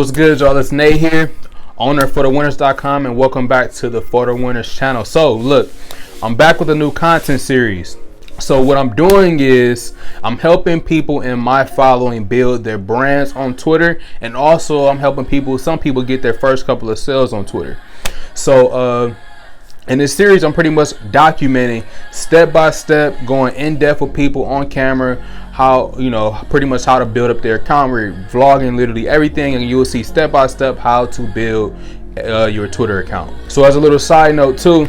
What's good, y'all? It's Nate here, owner of ForTheWxnners.com, and welcome back to the ForTheWxnners channel. So, look, I'm back with a new content series. So what I'm doing is I'm helping people in my following build their brands on Twitter, and also I'm helping some people get their first couple of sales on Twitter. So in this series, I'm pretty much documenting step by step, going in depth with people on camera, how, pretty much how to build up their account. We're vlogging literally everything, and you'll see step by step how to build your Twitter account. So as a little side note too,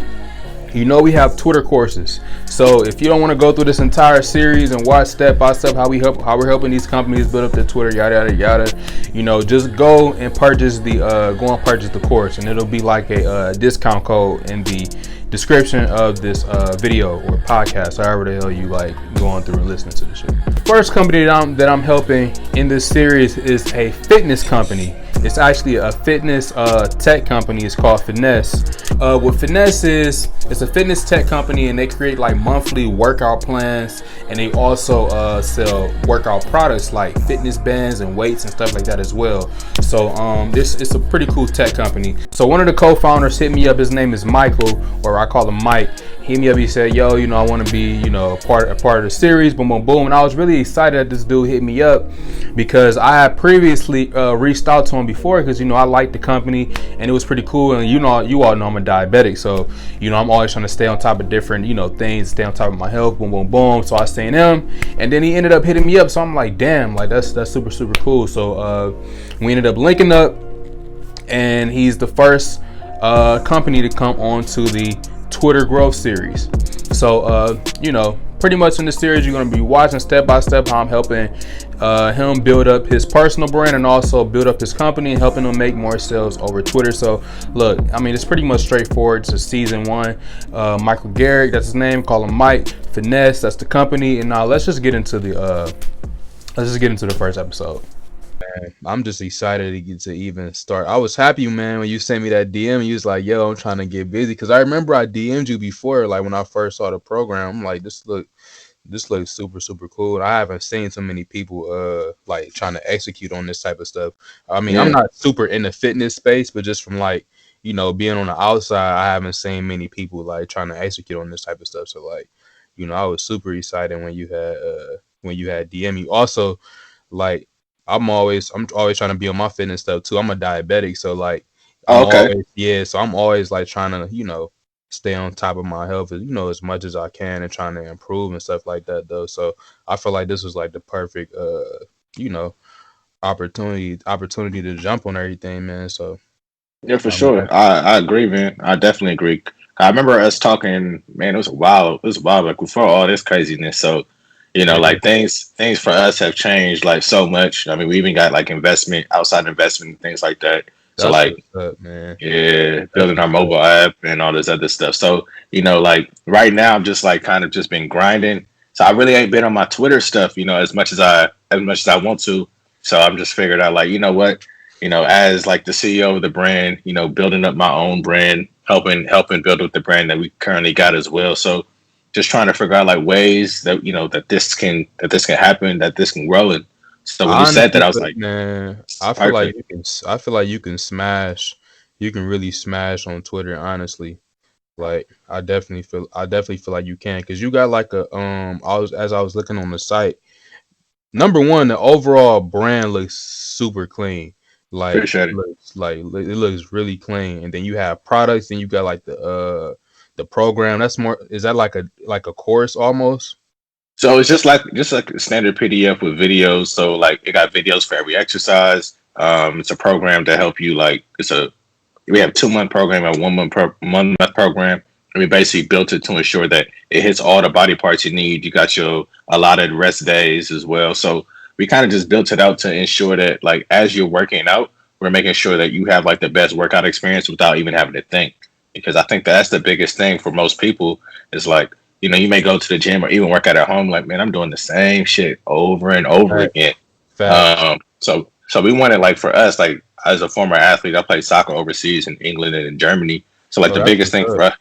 we have Twitter courses. So if you don't want to go through this entire series and watch step by step how we're helping these companies build up their Twitter, yada yada yada, just go and purchase the course, and it'll be like a discount code in the description of this video or podcast, however the hell you like going through and listening to the shit. First company that I'm helping in this series is a fitness company. It's actually a fitness tech company. It's called Finesse. What Finesse is, it's a fitness tech company, and they create like monthly workout plans, and they also sell workout products like fitness bands and weights and stuff like that as well. So this is a pretty cool tech company. So one of the co-founders hit me up. His name is Michael, or I call him Mike. He hit me up. He said, "Yo, I want to be, a part of the series." Boom, boom, boom. And I was really excited that this dude hit me up because I had previously reached out to him before because I liked the company and it was pretty cool. And you all know I'm a diabetic, so I'm always trying to stay on top of different things, stay on top of my health. Boom, boom, boom. So I stay in him, and then he ended up hitting me up. So I'm like, damn, like that's super cool. So we ended up linking up, and he's the first company to come on to the Twitter growth series. So pretty much in this series you're going to be watching step by step how I'm helping him build up his personal brand and also build up his company and helping him make more sales over Twitter. So look, it's pretty much straightforward. It's a season 1. Michael Garrick, that's his name. Call him Mike. Finesse, that's the company. And now let's just get into the first episode. Man, I'm just excited to get to even start. I was happy, man, when you sent me that DM. You was like, "Yo, I'm trying to get busy," because I remember I DM'd you before, like when I first saw the program. I'm like, this looks super cool. And I haven't seen so many people like trying to execute on this type of stuff. I'm not super in the fitness space, but just from like being on the outside, I haven't seen many people like trying to execute on this type of stuff. So like, I was super excited when you had DM me. Also, like, I'm always trying to be on my fitness stuff too. I'm a diabetic, so like I'm always like trying to stay on top of my health as much as I can and trying to improve and stuff like that though. So I feel like this was like the perfect opportunity to jump on everything, man. So Yeah, for sure. I agree, man. I definitely agree. I remember us talking, man, it was a while. It was a while like before all this craziness. So, yeah, like things for us have changed like so much. I mean, we even got like outside investment and things like that. So that's like, what's up, man. yeah, That's building our what's up. mobile app and all this other stuff. So, like right now I'm just like kind of just been grinding. So I really ain't been on my Twitter stuff, as much as I want to. So I'm just figured out like, what, as like the CEO of the brand, building up my own brand, helping build up the brand that we currently got as well. So just trying to figure out like ways that that this can happen, that this can grow. And so when you I said that, honestly I was feel, like, man, it's perfect. I feel like you can smash, you can really smash on Twitter, honestly. Like I definitely feel like you can, because you got like as I was looking on the site, number one, the overall brand looks super clean. Like Appreciate it. it looks really clean. And then you have products, and you got like the program. That's more, is that like a course almost? So it's just like a standard PDF with videos. So like it got videos for every exercise. It's a program to help you. Like we have 2 month program and 1 month program. And we basically built it to ensure that it hits all the body parts you need. You got your allotted rest days as well. So we kind of just built it out to ensure that like as you're working out, we're making sure that you have like the best workout experience without even having to think. Because I think that's the biggest thing for most people is like, you may go to the gym or even work out at home, like, man, I'm doing the same shit over and over Facts. again. Facts. So we wanted like for us, like as a former athlete, I played soccer overseas in England and in Germany. So like Oh, the that's biggest what's thing for up. us,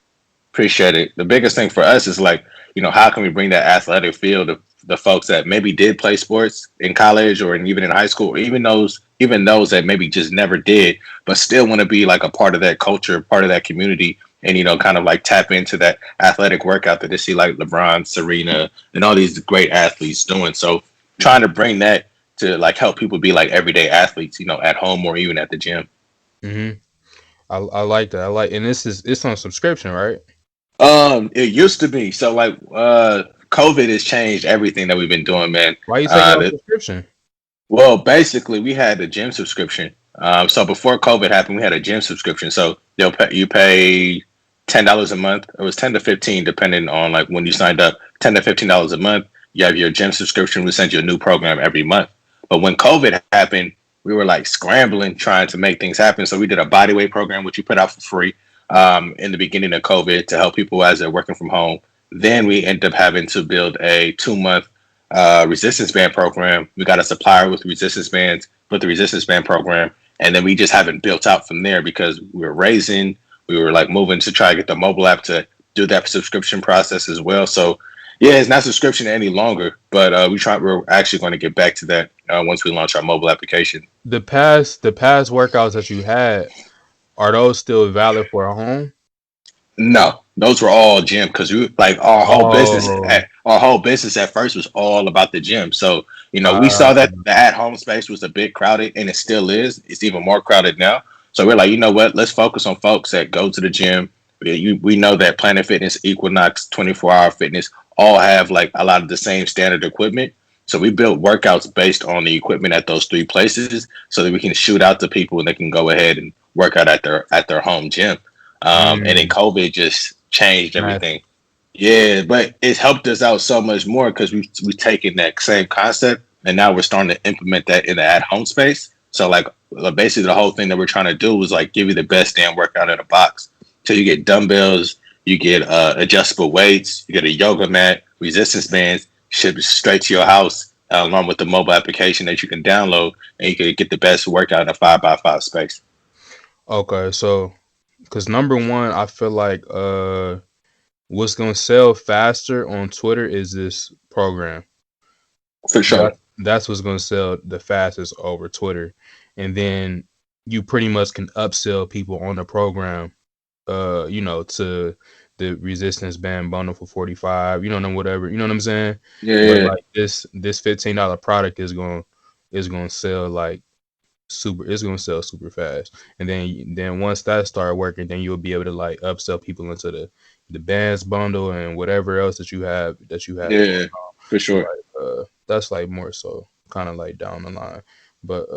Appreciate it. The biggest thing for us is like, how can we bring that athletic feel to the folks that maybe did play sports in college or even in high school, or even those that maybe just never did, but still want to be like a part of that culture, part of that community, and kind of like tap into that athletic workout that they see like LeBron, Serena, and all these great athletes doing. So trying to bring that to like help people be like everyday athletes, at home or even at the gym. Hmm. I like that. And it's on subscription, right? It used to be. So like COVID has changed everything that we've been doing, man. Why you take it off subscription? Well, basically we had a gym subscription. So before COVID happened, we had a gym subscription. So you pay $10 a month. It was 10 to 15 depending on like when you signed up, $10 to $15 a month. You have your gym subscription, we send you a new program every month. But when COVID happened, we were like scrambling trying to make things happen. So we did a bodyweight program, which we put out for free in the beginning of COVID to help people as they're working from home. Then we ended up having to build a 2 month resistance band program. We got a supplier with resistance bands, with the resistance band program, and then we just haven't built out from there because we were raising. We were like moving to try to get the mobile app to do that subscription process as well. So yeah, it's not subscription any longer, but we're actually going to get back to that once we launch our mobile application. The past workouts that you had, are those still valid for a home? No, those were all gym because we like Oh, our whole business at first was all about the gym. So we saw uh, that the at home space was a bit crowded, and it still is. It's even more crowded now. So we're like, you know what? Let's focus on folks that go to the gym. We know that Planet Fitness, Equinox, 24 Hour Fitness all have like a lot of the same standard equipment. So we built workouts based on the equipment at those three places, so that we can shoot out to people and they can go ahead and work out at their home gym. And then mm, COVID just changed nice. everything. Yeah, but it's helped us out so much more because we've taken that same concept and now we're starting to implement that in the at home space. So like basically the whole thing that we're trying to do is like give you the best damn workout in a box. So you get dumbbells, you get adjustable weights, you get a yoga mat, resistance bands, shipped straight to your house along with the mobile application that you can download, and you can get the best workout in a 5x5 space. Okay, so because number one, I feel like what's gonna sell faster on Twitter is this program. For sure. That's what's gonna sell the fastest over Twitter, and then you pretty much can upsell people on the program, to the resistance band bundle for 45, whatever, you know what I'm saying? But Yeah. like this $15 product is gonna sell like super. It's gonna sell super fast, and then once that start working, then you'll be able to like upsell people into the bands bundle and whatever else that you have going Yeah, on. for But sure. that's like more so kind of like down the line. But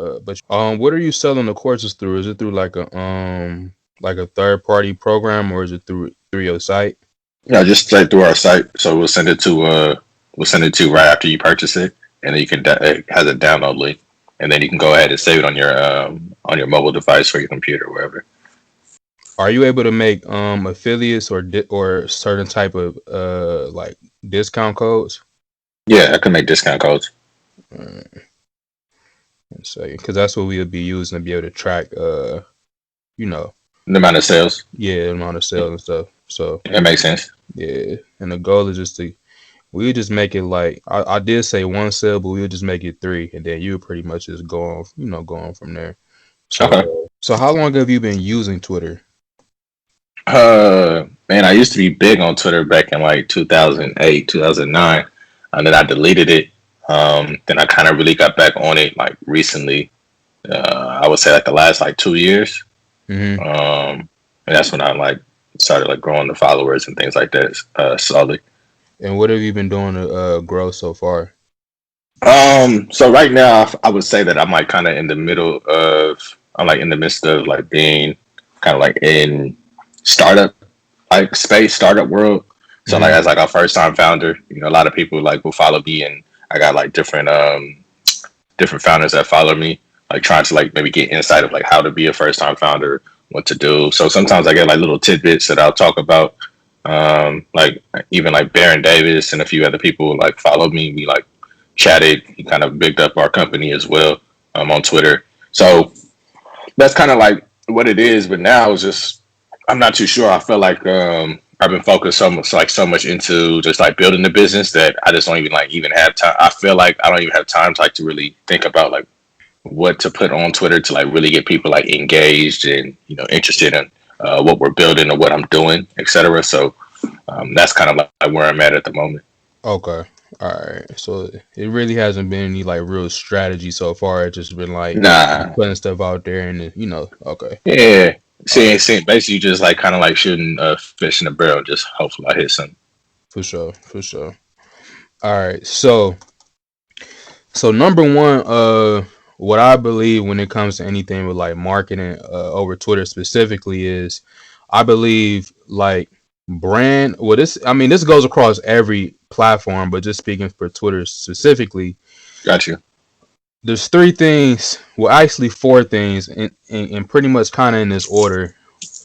what are you selling the courses through? Is it through like a third party program, or is it through your site? Yeah, just straight through our site. So we'll send it to right after you purchase it, and then it has a download link, and then you can go ahead and save it on your mobile device or your computer, wherever. Are you able to make affiliates or certain type of like discount codes? Yeah, I can make discount codes. Uh, Let's say because that's what we'll be using to be able to track you know The amount of sales. yeah, the amount of sales and stuff. So That makes sense. yeah, and the goal is just to we'll just make it like I did say one sale, but we'll just make it three, and then you pretty much just go on from there. So Okay. so how long have you been using Twitter? Man, I used to be big on Twitter back in like 2008, 2009, and then I deleted it. Then I kind of really got back on it like recently. I would say like the last like 2 years. Hmm. And that's when I like started like growing the followers and things like that slowly. And what have you been doing to grow so far? So right now I would say that I'm like kind of in the middle of I'm like in the midst of like being kind of like in startup like space startup world. So like Hmm. as like a first time founder, a lot of people like will follow me, and I got like different founders that follow me, like trying to like maybe get insight of like how to be a first time founder, what to do. So sometimes I get like little tidbits that I'll talk about. Like even like Baron Davis and a few other people like followed me. We like chatted. He kind of bigged up our company as well on Twitter. So that's kind of like what it is. But now it's just I'm not too sure. I feel like I've been focused so much into just like building the business that I just don't even have time. I feel like I don't even have time to like to really think about like what to put on Twitter to like really get people like engaged and interested in what we're building or what I'm doing, etc. So that's kind of like where I'm at the moment. Okay. All right. So it really hasn't been any like real strategy so far. It's just been like Nah, putting stuff out there and okay. yeah, All right. seeing basically just like kind of like shooting a fish in a barrel. Just hopefully I hit something. For sure. For sure. All right. So number one, what I believe when it comes to anything with like marketing over Twitter specifically is I believe like brand well this I mean this goes across every platform, but just speaking for Twitter specifically, Got you. there's three things, well actually four things and pretty much kind of in this order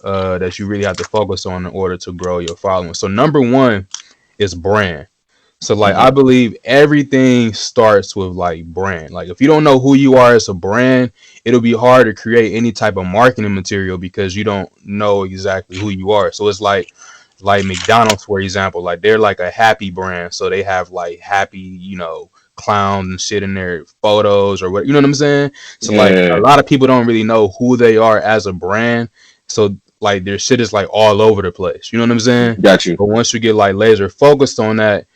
that you really have to focus on in order to grow your following. So number one is brand. So like Hmm. I believe everything starts with like brand. Like if you don't know who you are as a brand, it'll be hard to create any type of marketing material because you don't know exactly who you are. So it's like McDonald's, for example, like they're like a happy brand. So they have like happy, clowns and shit in their photos or what, you know what I'm saying? So like a Yeah, lot of people don't really know who they are as a brand. So like their shit is like all over the place. You know what I'm saying? got you. But once you get like laser focused on that,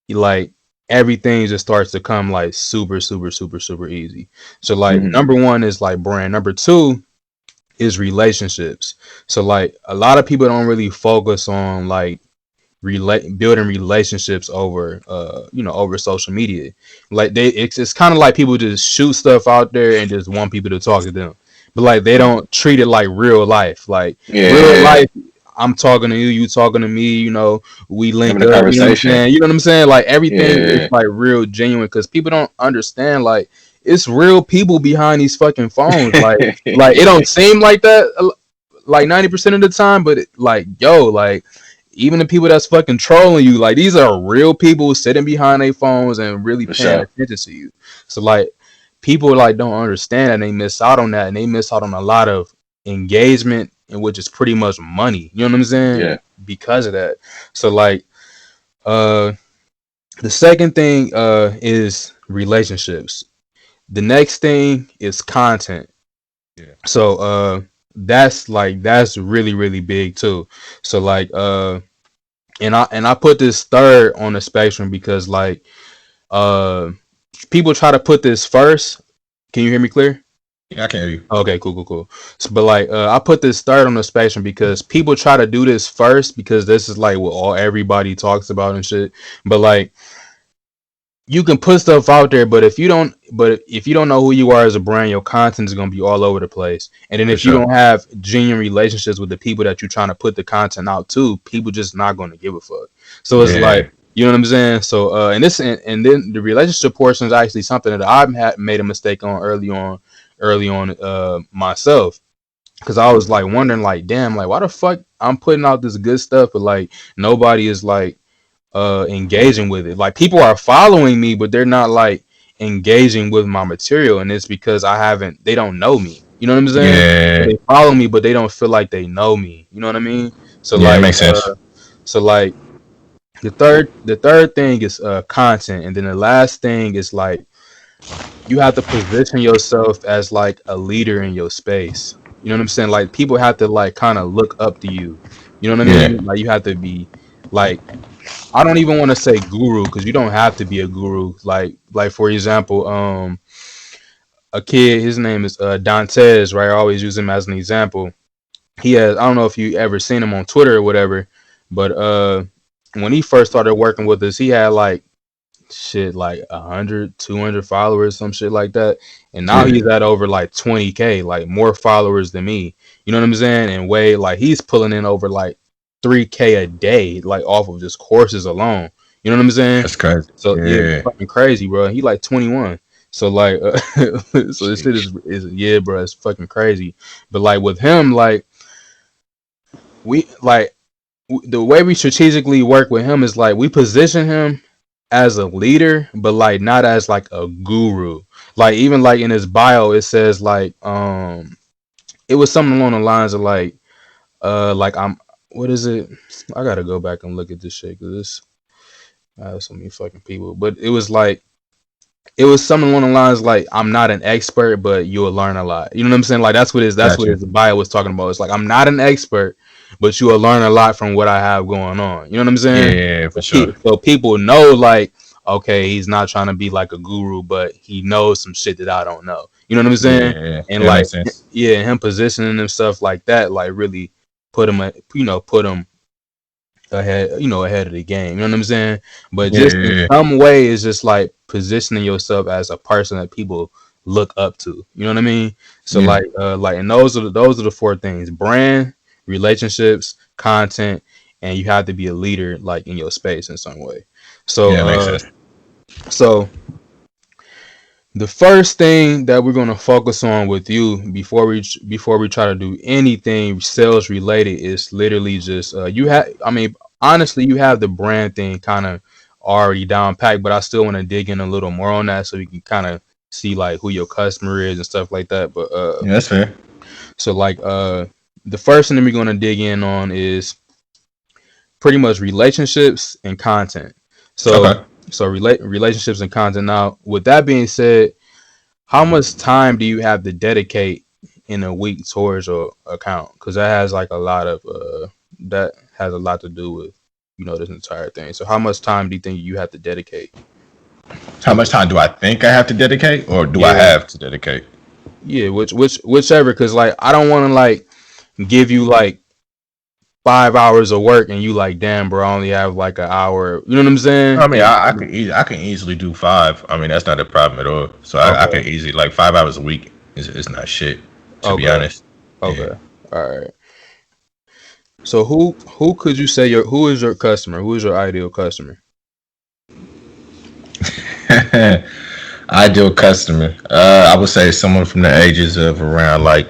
like everything just starts to come like super super super super easy. So like Hmm. number one is like brand. Number two is relationships. So like a lot of people don't really focus on like building relationships over over social media. Like it's kind of like people just shoot stuff out there and just want people to talk to them, but like they don't treat it like real life. Like real Yeah, life, I'm talking to you, you talking to me, we link having a up, you know what I'm conversation. saying, like everything is Yeah, like real genuine because people don't understand like it's real people behind these fucking phones. Like it don't seem like that like 90% of the time, but like yo, like even the people that's fucking trolling you, like these are real people sitting behind their phones and really for paying sure. attention to you. So like people like don't understand and they miss out on that, and they miss out on a lot of engagement, and which is pretty much money. You know what I'm saying? Yeah, Because of that. So like uh the second thing is relationships. The next thing is content. yeah, So that's really really big too. So like and I put this third on the spectrum because like uh people try to put this first. Can you hear me clear? yeah. I can hear you. Okay, cool. So, but like I put this third on the spectrum because people try to do this first because this is like what all everybody talks about and shit. But like you can put stuff out there, but if you don't know who you are as a brand, your content is gonna be all over the place. And then For if you sure. don't have genuine relationships with the people that you're trying to put the content out to, people just not gonna give a fuck. So it's like, Yeah, you know what I'm saying. So and then the relationship portion is actually something that I've made a mistake on early on myself, because I was like wondering like, damn, like why the fuck I'm putting out this good stuff, but like nobody is like engaging with it. Like people are following me, but they're not like engaging with my material, and it's because they don't know me. You know what I'm saying? So yeah, they follow me, but they don't feel like they know me. You know what I mean? So yeah. It like makes sense. so like the third thing is content, and then the last thing is like you have to position yourself as like a leader in your space. You know what I'm saying? Like people have to like kind of look up to you. You know what I Yeah, mean? Like you have to be like, I don't even want to say guru because you don't have to be a guru. Like for example, a kid, his name is Dantes, right? I always use him as an example. I don't know if you ever seen him on Twitter or whatever, but when he first started working with us, he had like shit like 100, 200 followers, some shit like that, and now yeah. he's at over like 20K, like more followers than me. You know what I'm saying? And way like he's pulling in over like 3K a day, like off of just courses alone. You know what I'm saying? That's crazy. So yeah, it's Yeah. fucking crazy, bro. He like 21. So like so this shit Sheesh. is yeah, bro, it's fucking crazy. But like with him, like we like the way we strategically work with him is like we position him as a leader, but like not as like a guru. Like even like in his bio, it says like it was something along the lines of like I'm what is it? I gotta go back and look at this shit because I have so many fucking people. But it was like it was something along the lines like I'm not an expert, but you'll learn a lot. You know what I'm saying? Like that's what Gotcha. his bio was talking about. It's like I'm not an expert, but you will learn a lot from what I have going on. You know what I'm Yeah, saying? yeah, yeah, for sure. So people know like, okay, he's not trying to be like a guru, but he knows some shit that I don't know. You know what I'm Yeah, saying? yeah, yeah. And Yeah, that like, makes sense. yeah, him positioning himself like that, like really put him ahead, ahead of the game. You know what I'm saying? But Yeah, just in yeah, yeah. some way, it's just like positioning yourself as a person that people look up to. You know what I mean? So Yeah. and those are the four things: brand, relationships, content, and you have to be a leader like in your space in some way. So Yeah, that makes sense. so the first thing that we're gonna focus on with you before we try to do anything sales related is literally just you have. I mean, honestly, you have the brand thing kind of already down packed, but I still want to dig in a little more on that so we can kind of see like who your customer is and stuff like that. But Yeah, that's fair. so like the first thing that we're gonna dig in on is pretty much relationships and content. So Okay. relationships and content. Now, with that being said, how much time do you have to dedicate in a week towards your account? Because that has a lot to do with this entire thing. So how much time do you think you have to dedicate How to much it? time do I think I have to dedicate, or do I Yeah, have to dedicate? yeah, whichever. Because like I don't want to like give you like 5 hours of work and you like, damn, bro, I only have like an hour. You know what I'm saying? I mean, I can easily do 5. I mean, that's not a problem at all. So I can Okay, easily like 5 hours a week is not shit, to be okay, honest. Yeah. okay. All right. So who could you say who is your customer? Who is your ideal customer? Ideal customer. I would say someone from the ages of around like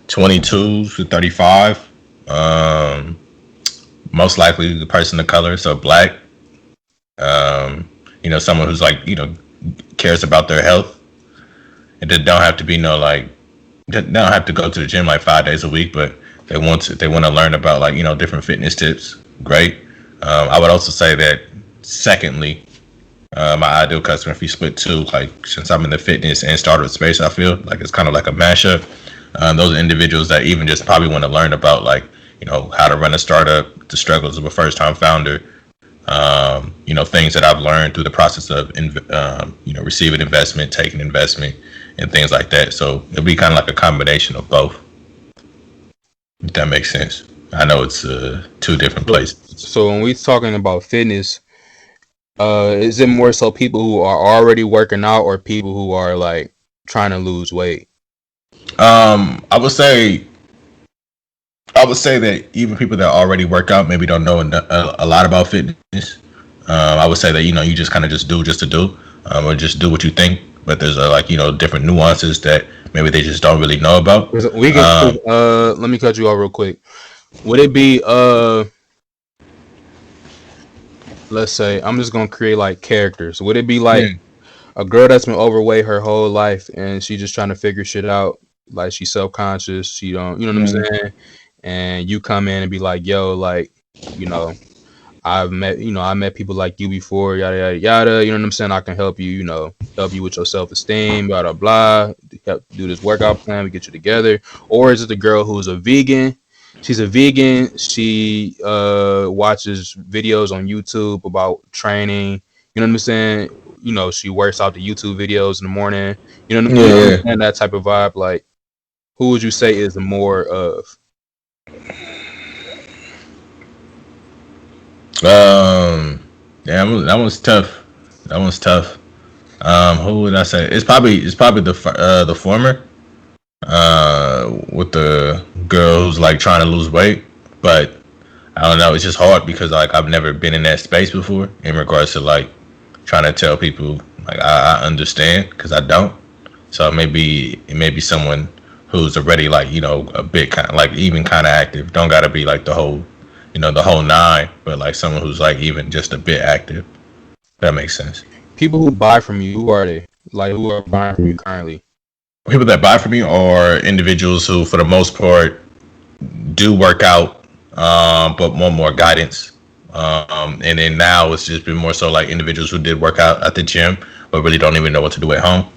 22 to 35. Um, Most likely the person of color, so black. Someone who's like cares about their health. It don't have to be no like they don't have to go to the gym like 5 days a week, but they want to learn about like different fitness tips. Great. I would also say that secondly, my ideal customer, if you split two, like since I'm in the fitness and startup space, I feel like it's kind of like a mashup. Those are individuals that even just probably want to learn about like how to run a startup, the struggles of a first time founder. Things that I've learned through the process of receiving investment, taking investment, and things like that. So it'll be kind of like a combination of both. If that makes sense. I know it's two different So, places. so when we talking about fitness, is it more so people who are already working out or people who are like trying to lose weight? I would say that even people that already work out maybe don't know a lot about fitness. I would say that you just kind of just do just to do, or just do what you think. But there's like different nuances that maybe they just don't really know about. 'Cause we can let me cut you off real quick. Would it be let's say I'm just gonna create like characters. Would it be Yeah, like a girl that's been overweight her whole life and she just trying to figure shit out? Like she's self conscious, she don't, you know what I'm mm, saying? And you come in and be like, yo, like, you know, I met people like you before, yada yada yada. You know what I'm saying? I can help you, help you with your self esteem, blah blah blah. Help do this workout plan. We get you together. Or is it the girl who's a vegan? She's a vegan. She watches videos on YouTube about training. You know what I'm saying? She works out the YouTube videos in the morning. You know what I'm yeah, saying? That type of vibe. Like, who would you say is more of? yeah. That one's tough. That one's tough. Who would I say? It's probably the former. With the girl who's like trying to lose weight, but I don't know. It's just hard because like I've never been in that space before in regards to like trying to tell people like I understand because I don't. So it may be someone who's already like a bit kind of like even kind of active. Don't gotta be like the whole nine, but like someone who's like even just a bit active. That makes sense. People who buy from you, who are they? Like, who are buying from you currently? People that buy from me are individuals who, for the most part, do work out but more guidance. And then now it's just been more so like individuals who did work out at the gym, but really don't even know what to do at home.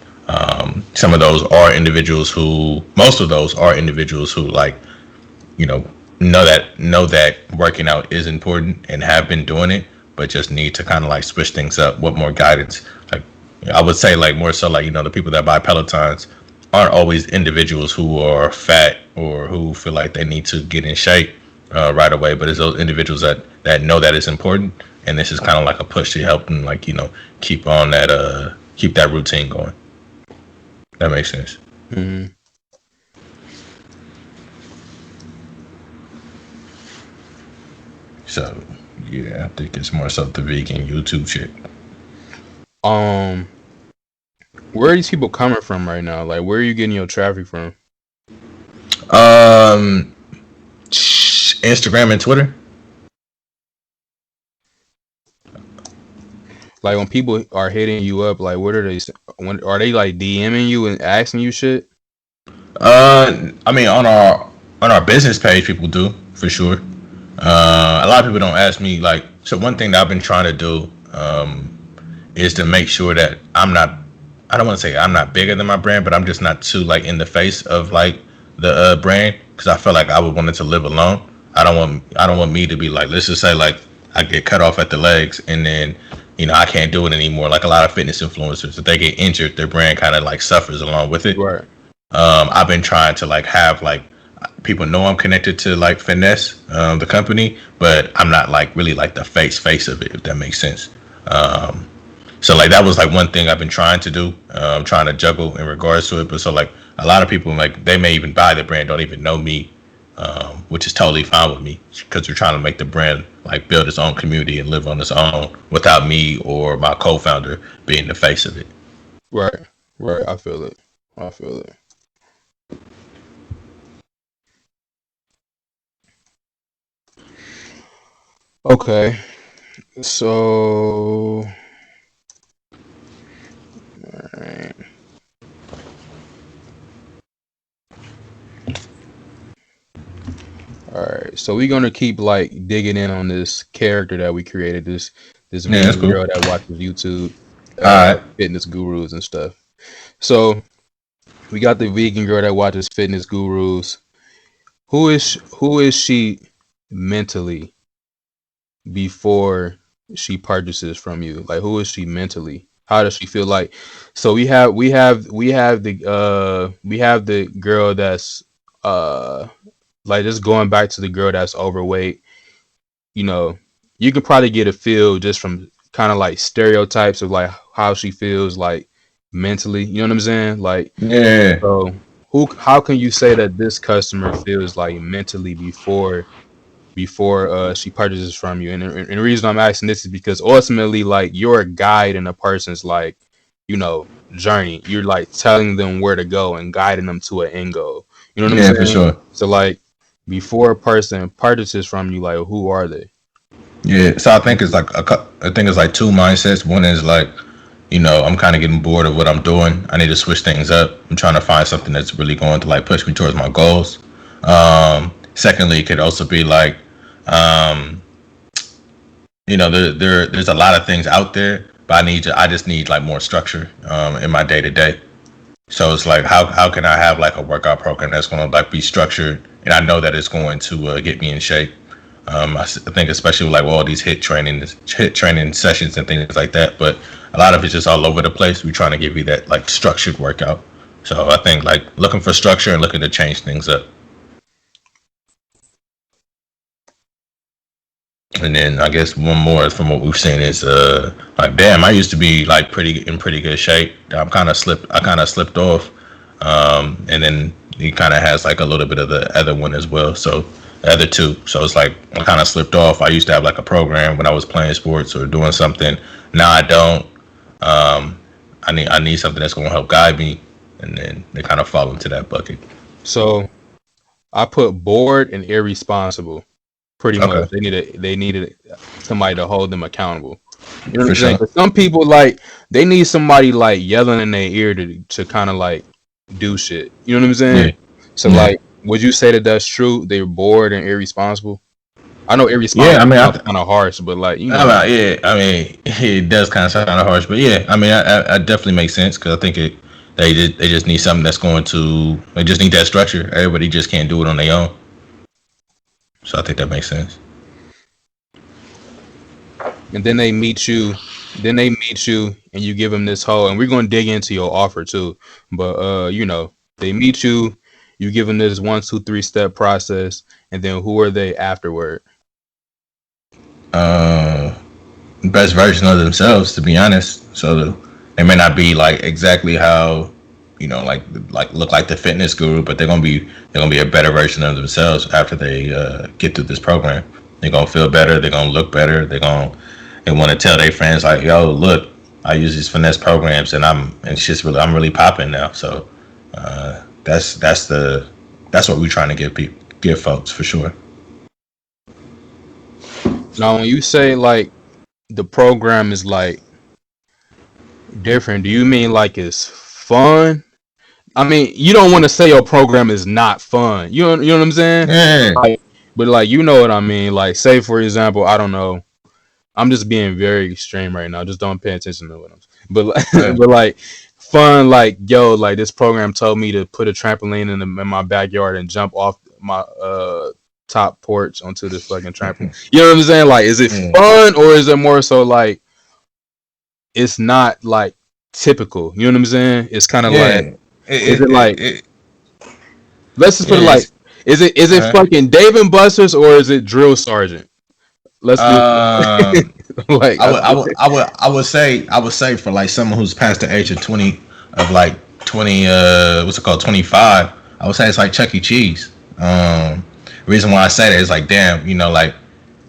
Some of those are individuals who, most of those are individuals who like, you know that working out is important and have been doing it, but just need to kind of like switch things up with more guidance. Like I would say, like more so like the people that buy Pelotons aren't always individuals who are fat or who feel like they need to get in shape right away, but it's those individuals that know that it's important, and this is kind of like a push to help them like keep on that keep that routine going. That makes sense. Mm-hmm. So yeah, I think it's more so the vegan YouTube shit. Where are these people coming from right now? Like, where are you getting your traffic from? Instagram and Twitter. Like, when people are hitting you up, like, what are they? When are they like DMing you and asking you shit? I mean, on our business page, people do for sure. A lot of people don't ask me like. So one thing that I've been trying to do is to make sure that I'm not. I don't want to say I'm not bigger than my brand, but I'm just not too like in the face of like the brand, because I feel like I would want it to live alone. I don't want me to be like, let's just say like I get cut off at the legs and then I can't do it anymore. Like a lot of fitness influencers, if they get injured, their brand kind of like suffers along with it. Right. I've been trying to like have like people know I'm connected to like Finesse, the company, but I'm not like really like the face of it, if that makes sense. So like that was like one thing I've been trying to do, trying to juggle in regards to it. But so like a lot of people like they may even buy the brand, don't even know me, which is totally fine with me, because we're trying to make the brand like build its own community and live on its own without me or my co-founder being the face of it. Right. I feel it. Okay. So, alright. Alright, so we're gonna keep like digging in on this character that we created, this vegan Cool. girl that watches YouTube, All right. fitness gurus and stuff. So we got the vegan girl that watches fitness gurus. Who is she mentally before she purchases from you? Like, who is she mentally? How does she feel? Like, so we have the girl that's like, just going back to the girl that's overweight. You can probably get a feel just from kind of like stereotypes of like how she feels like mentally. You know what I'm saying? Like, Yeah. so how can you say that this customer feels like mentally before she purchases from you? And the reason I'm asking this is because ultimately, like, you're a guide in a person's like journey. You're like telling them where to go and guiding them to an end goal. You know what I'm saying? For sure. So like, before a person purchases from you, like, who are they? Yeah, so I think it's like two mindsets. One is like, I'm kind of getting bored of what I'm doing. I need to switch things up. I'm trying to find something that's really going to like push me towards my goals. Secondly, it could also be like, there's a lot of things out there, but I just need like more structure in my day to day. So it's like, how can I have like a workout program that's going to like be structured, and I know that it's going to get me in shape. I think especially with like all these hit training sessions and things like that, but a lot of it's just all over the place. We're trying to give you that like structured workout. So I think like looking for structure and looking to change things up. And then I guess one more from what we've seen is like, damn, I used to be like in pretty good shape. I kind of slipped off. And then he kind of has like a little bit of the other one as well. So the other two. So it's like I kind of slipped off. I used to have like a program when I was playing sports or doing something. Now I don't. I need something that's going to help guide me. And then they kind of fall into that bucket. So I put bored and irresponsible. Pretty much, they needed somebody to hold them accountable. You know what I'm saying? Sure. Some people like they need somebody like yelling in their ear to kind of like do shit. You know what I'm saying? Yeah. So like, would you say that that's true? They're bored and irresponsible? I know every response Yeah, I mean, sounds kind of harsh, but like yeah, I mean, it does kind of sound harsh, but yeah, I mean, I definitely makes sense because I think they just need something that's going to they just need that structure. Everybody just can't do it on their own, so I think that makes sense. and then they meet you, and you give them this whole, and we're gonna dig into your offer too, but they meet you, you give them this 1, 2, 3 step process, and then who are they afterward? Uh, Best version of themselves, to be honest. So they may not be like exactly how like look like the fitness guru, but they're gonna be a better version of themselves after they get through this program. They're gonna feel better. They're gonna look better. They want to tell their friends like, yo, look, I use these finesse programs, and I'm really popping now. So that's what we're trying to give folks for sure. Now, when you say like the program is like different, do you mean like it's fun? I mean, you don't want to say your program is not fun. You know what I'm saying? Yeah. Like, but like you know what I mean. Like, say for example, I don't know. I'm just being very extreme right now. Just don't pay attention to what I'm. But Yeah. but like fun, like yo, like this program told me to put a trampoline in my backyard and jump off my top porch onto this fucking trampoline. You know what I'm saying? Like, is it fun or is it more so like it's not like typical? You know what I'm saying? It's kind of like, is it like? Let's just put it like, is it fucking Dave and Buster's or is it Drill Sergeant? Let's do like I would say for like someone who's past the age of 20 of like 20 what's it called 25, I would say it's like Chuck E. Cheese. Reason why I say that is like, damn, like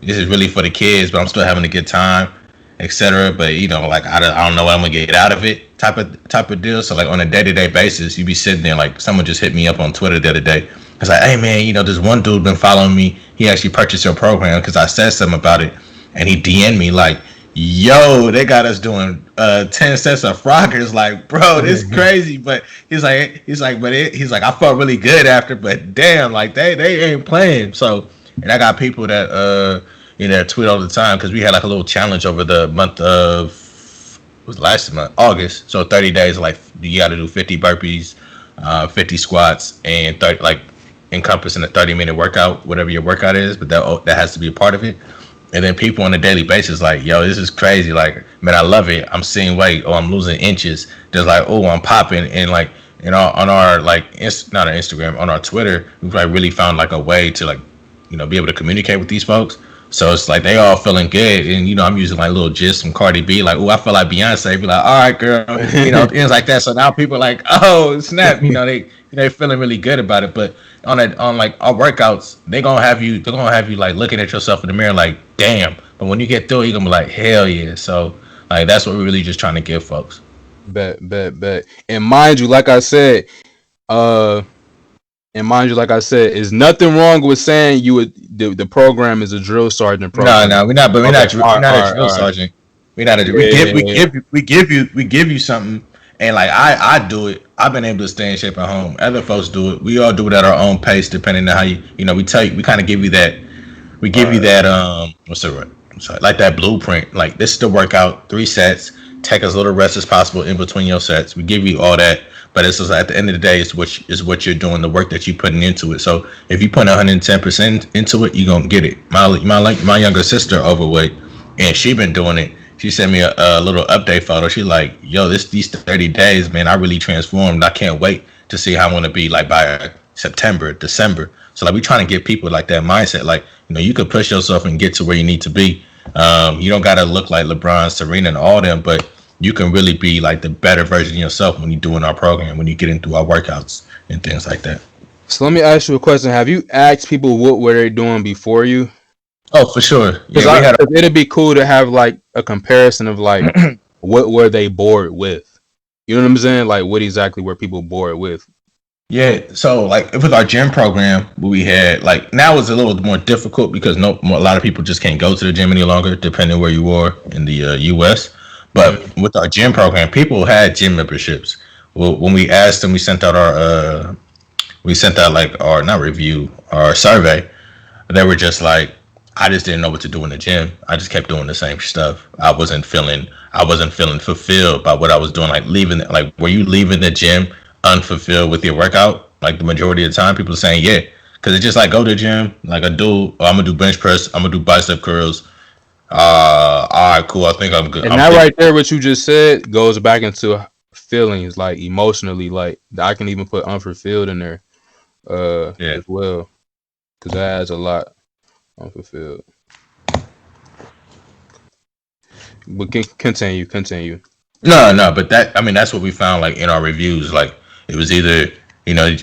this is really for the kids, but I'm still having a good time, etc. But like I don't know what I'm gonna get out of it, type of deal. So like on a day-to-day basis, you be sitting there, like someone just hit me up on Twitter the other day. It's like, hey man, this one dude been following me. He actually purchased your program because I said something about it, and he DM'd me like, yo, they got us doing 10 sets of froggers. Like, bro, this crazy. But he's like, I felt really good after, but damn, like they ain't playing. So, and I got people that tweet all the time because we had like a little challenge over the month of, it was last month, August. So 30 days, like you got to do 50 burpees, 50 squats, and 30, like encompassing a 30-minute workout, whatever your workout is. But that has to be a part of it. And then people on a daily basis like, yo, this is crazy. Like, man, I love it. I'm seeing weight. Oh, I'm losing inches. Just like, oh, I'm popping. And like, on our like, not our Instagram, on our Twitter, we've like really found like a way to like, be able to communicate with these folks. So it's like they all feeling good, and I'm using like little gist from Cardi B, like, oh, I feel like Beyonce. Be like, all right, girl, things like that. So now people are like, oh, snap, they feeling really good about it. But on like our workouts, they're gonna have you like looking at yourself in the mirror, like, damn. But when you get through it, you're gonna be like, hell yeah. So like that's what we're really just trying to give folks. Bet. And mind you, like I said, is nothing wrong with saying the program is a drill sergeant program. No, we're not. But we're not a drill sergeant. We're not a. We give you something, and like I do it. I've been able to stay in shape at home. Other folks do it. We all do it at our own pace, depending on how we tell you. We kind of give you that. We give you that. What's the word? I'm sorry. Like that blueprint. Like, this is the workout. 3 sets. Take as little rest as possible in between your sets. We give you all that. But it's just, at the end of the day, it's what you're doing, the work that you're putting into it. So if you put 110% into it, you're gonna get it. My younger sister overweight, and she been doing it. She sent me a little update photo. She's like, yo, these 30 days, man, I really transformed. I can't wait to see how I'm gonna be like by September, December. So like, we trying to give people like that mindset. Like, you could push yourself and get to where you need to be. You don't gotta look like LeBron, Serena, and all them, but you can really be like the better version of yourself when you're doing our program, when you're getting through our workouts and things like that. So let me ask you a question. Have you asked people what were they doing before you? Oh, for sure. Yeah, it'd be cool to have like a comparison of like what were they bored with? You know what I'm saying? Like, what exactly were people bored with? Yeah, so like with our gym program, we had like, now it's a little more difficult because a lot of people just can't go to the gym any longer, depending where you are in the U.S. But with our gym program, people had gym memberships. Well, when we asked them, we sent out like our not review, our survey. They were just like, I just didn't know what to do in the gym. I just kept doing the same stuff. I wasn't feeling fulfilled by what I was doing. Like leaving, like were you leaving the gym unfulfilled with your workout? Like the majority of the time, people are saying yeah, because it's just like go to the gym, like I do. Oh, I'm gonna do bench press. I'm gonna do bicep curls. All right, cool. I think I'm good. And I'm that fit. right there, what you just said, goes back into feelings, like emotionally. Like I can even put unfulfilled in there, Yeah. as well, because that has a lot unfulfilled. But continue. No, but that I mean that's what we found like in our reviews. Like it was either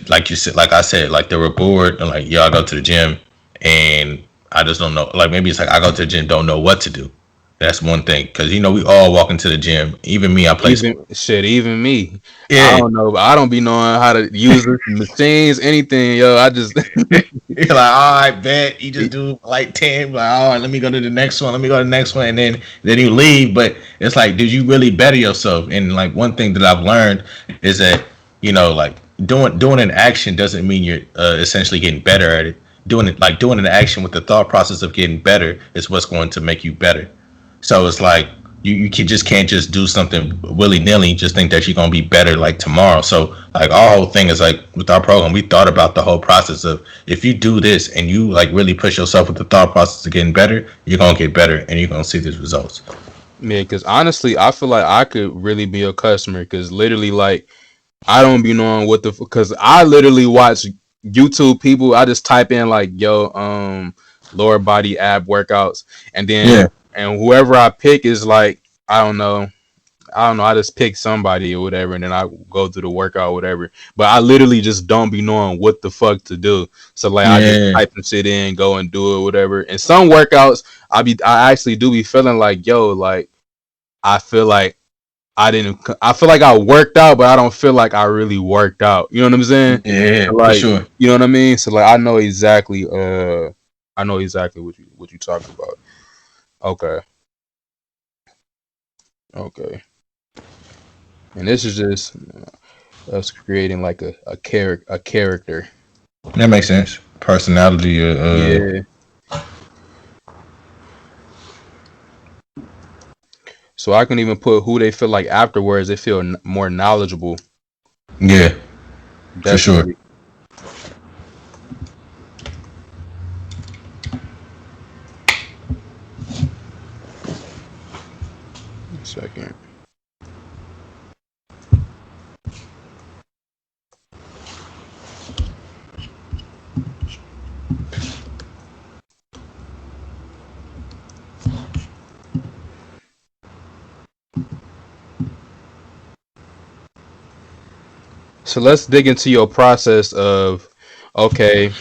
like you said, like I said, like they were bored and like yeah, I go to the gym and I just don't know. Like maybe it's like I go to the gym, don't know what to do. That's one thing because we all walk into the gym. Even me, I play sports. Even me, I Yeah, don't know. I don't be knowing how to use the machines, anything, yo. I just you're like, all right, bet you just do like 10, like, all right, let me go to the next one, let me go to the next one, and then you leave. But it's like, did you really better yourself? And like one thing that I've learned is that, like doing an action doesn't mean you're essentially getting better at it. Doing an action with the thought process of getting better is what's going to make you better. So it's like you just can't just do something willy nilly. Just think that you're gonna be better like tomorrow. So like our whole thing is like with our program, we thought about the whole process of if you do this and you like really push yourself with the thought process of getting better, you're gonna get better and you're gonna see these results. yeah. Because honestly, I feel like I could really be a customer. Because literally, like, I don't be knowing what the because I literally watch YouTube people. I just type in like yo lower body ab workouts, and then Yeah, and whoever I pick is like I don't know. I just pick somebody or whatever, and then I go through the workout or whatever. But I literally just don't be knowing what the fuck to do. So like I just yeah, type some shit in, go and do it, whatever. And some workouts I actually do be feeling like yo like I feel like I feel like I worked out, but I don't feel like I really worked out. You know what I'm saying? yeah, So for like, sure. you know what I mean? So like, I know exactly what you talking about. Okay, okay. And this is just us creating like a character. That makes sense. Personality. Yeah. So I can even put who they feel like afterwards. They feel more knowledgeable. Yeah, for sure. Definitely. Second. So let's dig into your process of okay,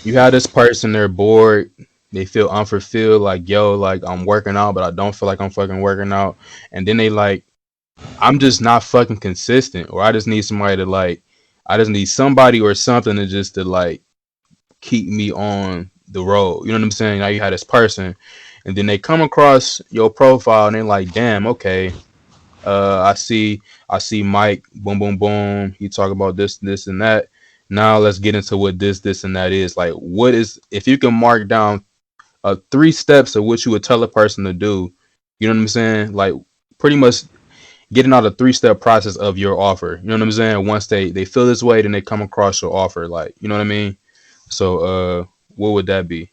you have this person, they're bored, they feel unfulfilled, like yo, like I'm working out, but I don't feel like I'm fucking working out. And then they like, I'm just not fucking consistent, or I just need somebody to like, I just need somebody or something to like keep me on the road. You know what I'm saying? Now you have this person, and then they come across your profile and they're like, damn, okay, I see Mike, boom, boom, boom. He talk about this, and that. Now let's get into what this, and that is. Like, what is if you can mark down 3 steps of what you would tell a person to do? You know what I'm saying? Like, pretty much getting out a 3-step process of your offer. You know what I'm saying? Once they feel this way, then they come across your offer. Like, you know what I mean? So, what would that be?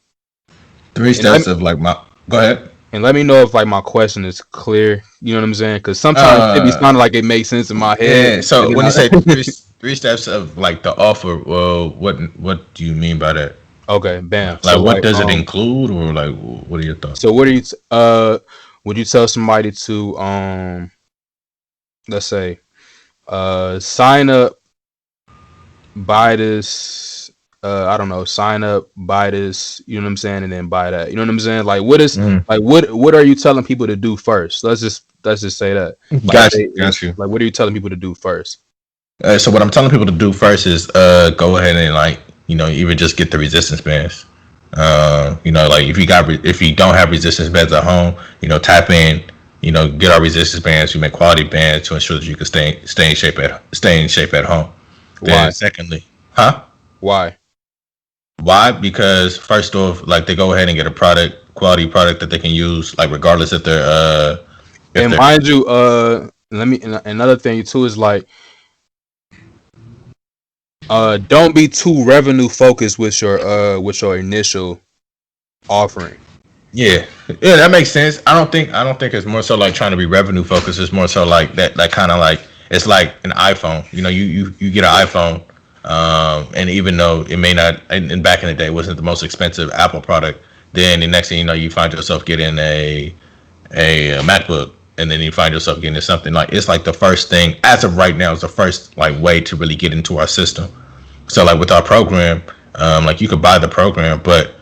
Three And let steps me of like my. Go ahead. and let me know if like my question is clear. You know what I'm saying? Because sometimes it be Uh, sounding like it makes sense in my head, Yeah. and So then when you say I three steps of like the offer, well, what do you mean by that? okay, bam. So Like, what like does it include, or like, what are your thoughts? so what are you would you tell somebody to let's say sign up, buy this, I don't know, sign up, buy this, you know what I'm saying, and then buy that. You know what I'm saying? Like what is Mm. like what are you telling people to do first? Let's just say that. Like Got you, is got you. like what are you telling people to do first? So what I'm telling people to do first is go ahead and like even just get the resistance bands. Like if you don't have resistance bands at home, tap in, get our resistance bands. We make quality bands to ensure that you can stay in shape at home. Then Why? secondly, huh? Why? Why? Because first off, like they go ahead and get a quality product that they can use, like regardless if And they're mind you, let me another thing too is like don't be too revenue focused with your initial offering. yeah, yeah, that makes sense. I don't think it's more so like trying to be revenue focused. It's more so like that kind of like it's like an iPhone. You get an iPhone, and even though it may not, and back in the day, it wasn't the most expensive Apple product. Then the next thing you know, you find yourself getting a MacBook, and then you find yourself getting something like it's like the first thing as of right now is the first like way to really get into our system. So like with our program, like you could buy the program, but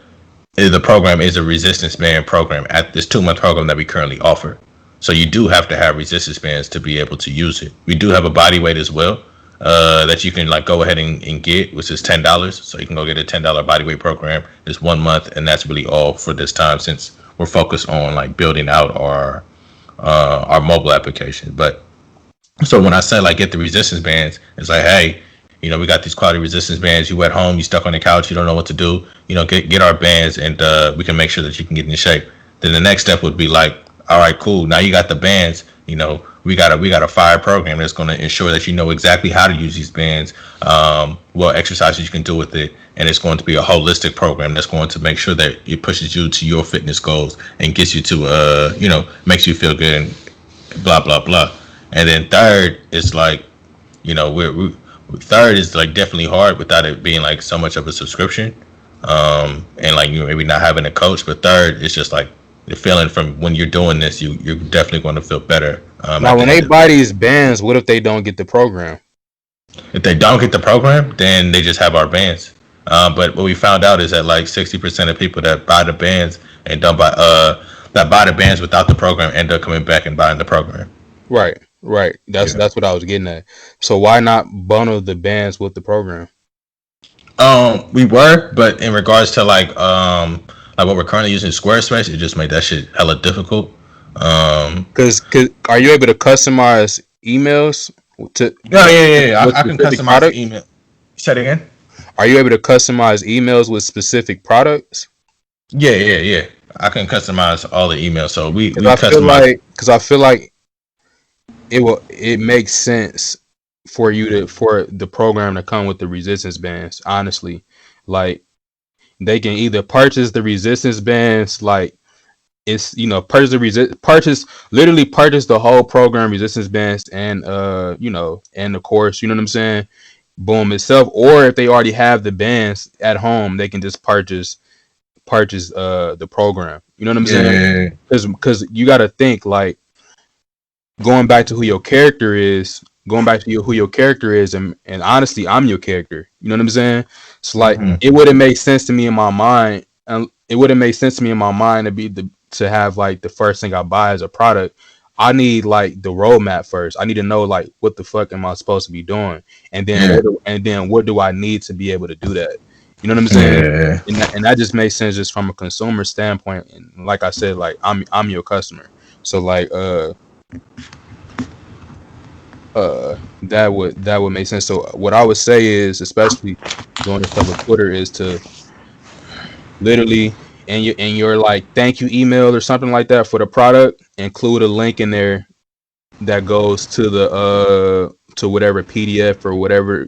the program is a resistance band program at this 2 month program that we currently offer. So you do have to have resistance bands to be able to use it. We do have a body weight as well that you can like go ahead and get, which is $10. So you can go get a $10 body weight program. It's 1 month, and that's really all for this time since we're focused on like building out our mobile application. But so when I say like get the resistance bands, it's like, hey, we got these quality resistance bands. You at home, you stuck on the couch, you don't know what to do. Get our bands, and we can make sure that you can get in shape. Then the next step would be like, all right, cool. Now you got the bands. We got a fire program that's going to ensure that you know exactly how to use these bands, what exercises you can do with it, and it's going to be a holistic program that's going to make sure that it pushes you to your fitness goals and gets you to makes you feel good and blah blah blah. And then third is like, we third is like definitely hard without it being like so much of a subscription, and like you maybe not having a coach. But third is just like the feeling from when you're doing this, you're definitely going to feel better. Now, when they buy these bands, what if they don't get the program? If they don't get the program, then they just have our bands. But what we found out is that like 60% of people that buy the bands and don't buy that buy the bands without the program end up coming back and buying the program. Right, right. That's Yeah. that's what I was getting at. So why not bundle the bands with the program? We were, but in regards to like what we're currently using Squarespace, it just made that shit hella difficult. Because are you able to customize emails to Yeah, yeah, yeah, yeah. with I can specific customize the product? email. Say it again. Are you able to customize emails with specific products? Yeah, yeah, yeah. I can customize all the emails. So we customize. Because I feel like it makes sense for the program to come with the resistance bands. Honestly, like they can either purchase the resistance bands, like it's purchase the whole program resistance bands and and the course, you know what I'm saying, boom itself. Or if they already have the bands at home, they can just purchase the program, you know what I'm saying. Yeah, Because you got to think like going back to who your character is, and honestly, I'm your character. You know what I'm saying? So like, hmm it wouldn't make sense to me in my mind, and it wouldn't make sense to me in my mind to have like the first thing I buy as a product. I need like the roadmap first. I need to know like what the fuck am I supposed to be doing, and then yeah, what do I need to be able to do that? You know what I'm saying? yeah, And that just makes sense just from a consumer standpoint. And like I said, like I'm your customer, so like that would make sense. So what I would say is, especially doing this stuff with Twitter, is to literally in your like thank you email or something like that for the product, include a link in there that goes to the to whatever PDF or whatever,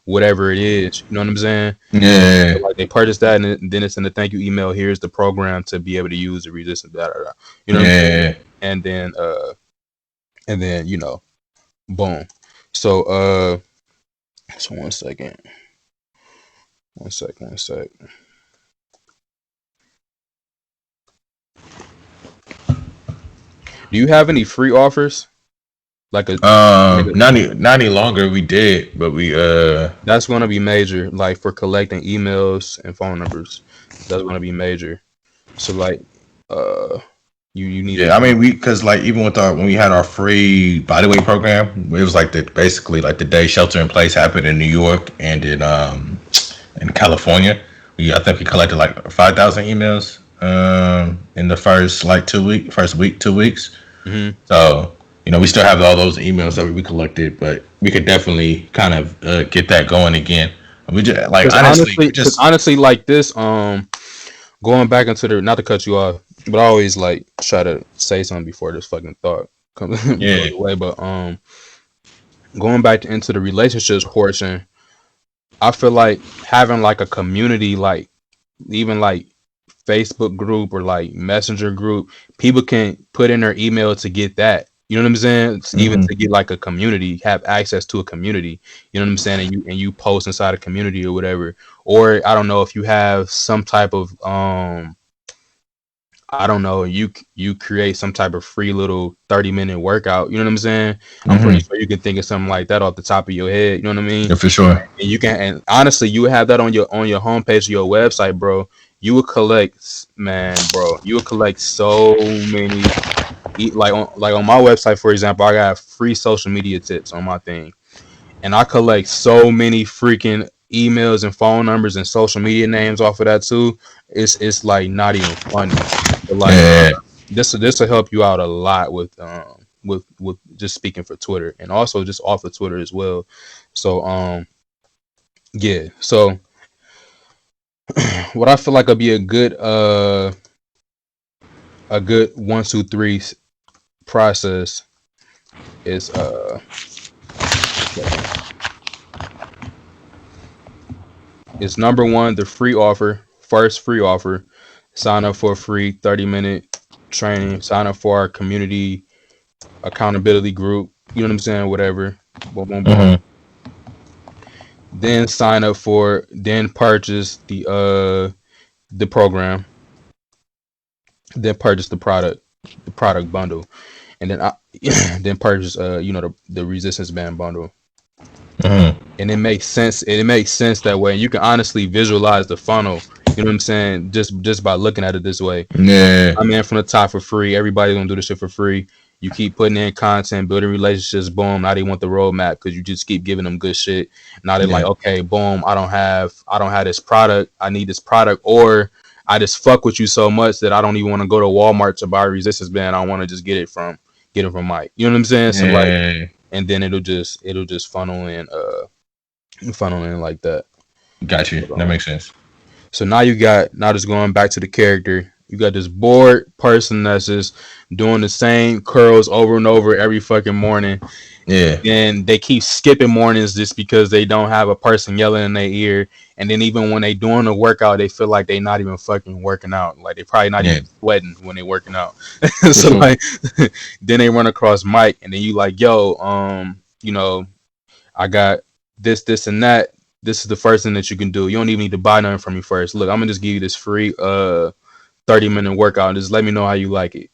whatever it is. You know what I'm saying? yeah, So, like they purchase that, and then it's in the thank you email. Here's the program to be able to use the resistance. Da, da, da. You know what I'm saying? yeah. And then boom. So so one second. One sec. Do you have any free offers? Like Not any longer. We did, but we that's gonna be major, like for collecting emails and phone numbers. That's gonna be major. So like uh you need yeah. to I mean, because like even with our when we had our free bodyweight program, it was like basically like the day shelter in place happened in New York and in California. I think we collected like 5,000 emails in the first like first week 2 weeks. Mhm. So we still have all those emails that we collected, but we could definitely kind of get that going again. We just like Because honestly, like this, going back into the, not to cut you off, but I always like try to say something before this fucking thought comes goes away. But going back into the relationships portion, I feel like having like a community, like even like Facebook group or like Messenger group, people can put in their email to get that. You know what I'm saying? It's even to get like a community, have access to a community. You know what I'm saying? And you post inside a community or whatever. Or I don't know if you have some type of I don't know, you create some type of free little 30-minute workout. You know what I'm saying? I'm pretty sure you can think of something like that off the top of your head. You know what I mean? Yeah, for sure. And you can, and honestly, you would have that on your homepage of your website, bro. You would collect, man, bro. You would collect so many. Like on my website, for example, I got free social media tips on my thing, and I collect so many freaking emails and phone numbers and social media names off of that too. It's like not even funny. But like this will help you out a lot with just speaking for Twitter and also just off of Twitter as well. So yeah. So what I feel like would be a good 1, 2, 3 process is it's number one, the free offer. First free offer. Sign up for a free 30-minute training. Sign up for our community accountability group. You know what I'm saying? Whatever. Boom, boom, boom. Then sign up then purchase the program. Then purchase the product bundle, and then then purchase the resistance band bundle. And it makes sense. It makes sense that way. You can honestly visualize the funnel. You know what I'm saying? Just by looking at it this way. Yeah. I'm in from the top for free. Everybody's gonna do this shit for free. You keep putting in content, building relationships. Boom. Now they want the roadmap because you just keep giving them good shit. Now they're like, okay, boom. I don't have this product. I need this product, or I just fuck with you so much that I don't even want to go to Walmart to buy a resistance band. I want to just get it from Mike. You know what I'm saying? So like, and then it'll just funnel in like that. Got you. That makes sense. So now just going back to the character, you got this bored person that's just doing the same curls over and over every fucking morning. Yeah. And they keep skipping mornings just because they don't have a person yelling in their ear. And then even when they doing the workout, they feel like they not even fucking working out. Like they probably not even sweating when they working out. So like, then they run across Mike, and then you like, yo, I got this, and that. This is the first thing that you can do. You don't even need to buy nothing from me first. Look, I'm gonna just give you this free 30-minute workout and just let me know how you like it.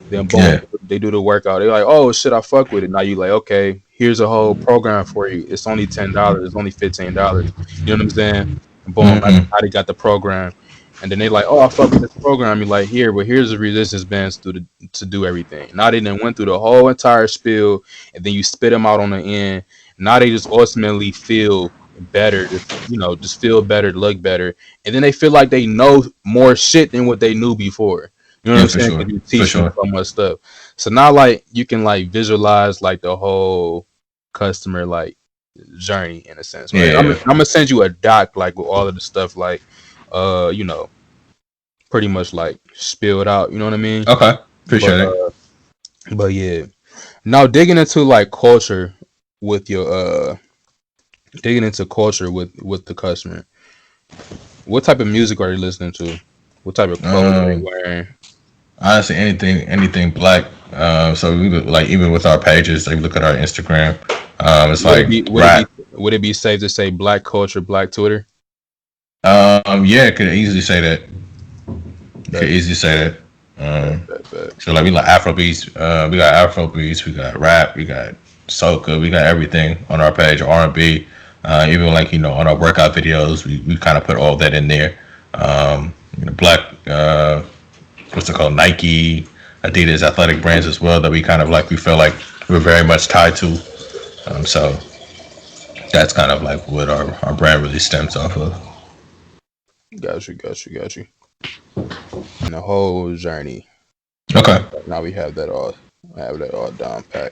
Then boom, they do the workout. They're like, oh shit, I fuck with it. Now you like, okay, here's a whole program for you. It's only $10. It's only $15. You know what I'm saying? And boom, I got the program. And then they like, oh, I fuck with this program. You're like, here's the resistance bands to do everything. Now they then went through the whole entire spiel, and then you spit them out on the end. Now they just ultimately feel better, just feel better, look better, and then they feel like they know more shit than what they knew before. You know what I'm saying? Sure. You teach them so much stuff. So now, like, you can like visualize like the whole customer like journey in a sense. Right? I'm gonna send you a doc like with all of the stuff like, pretty much like spilled out. You know what I mean? Okay, appreciate it. But yeah, now digging into like culture with your digging into culture with the customer. What type of music are you listening to? What type of clothes are you wearing? Honestly, anything black. So we like, even with our pages, like look at our Instagram. It's would it be safe to say black culture, black Twitter? Yeah, could easily say that. So like we like Afro beats. We got Afro beats. We got rap. We got soca. We got everything on our page. R&B. Even like on our workout videos, we kind of put all that in there. Black, what's it called? Nike, Adidas, athletic brands as well that we kind of like. We feel like we're very much tied to. So that's kind of like what our brand really stems off of. Got you. And the whole journey. Okay. Now we have that all down pat.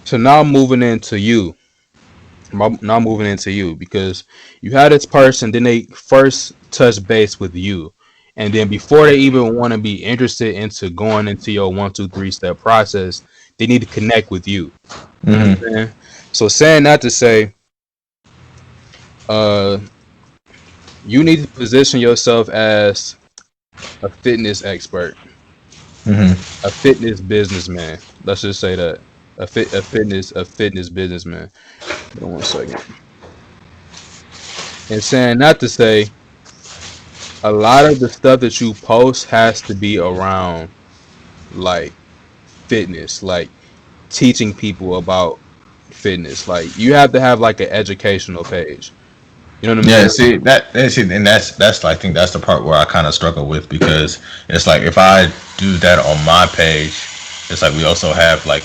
So now moving into you. Now moving into you, because you had this person, then they first touch base with you, and then before they even want to be interested into going into your 1, 2, 3 step process, they need to connect with you. You know what Mm-hmm. I'm saying? So saying that to say, uh, you need to position yourself as a fitness expert, Mm-hmm. a fitness businessman. Let's just say that a fitness businessman. Hold on 1 second. And saying that to say, a lot of the stuff that you post has to be around like fitness, like teaching people about fitness. Like you have to have like an educational page. You know what I'm Yeah, saying? see and that's I think that's the part where I kind of struggle with, because it's like if I do that on my page, it's like we also have like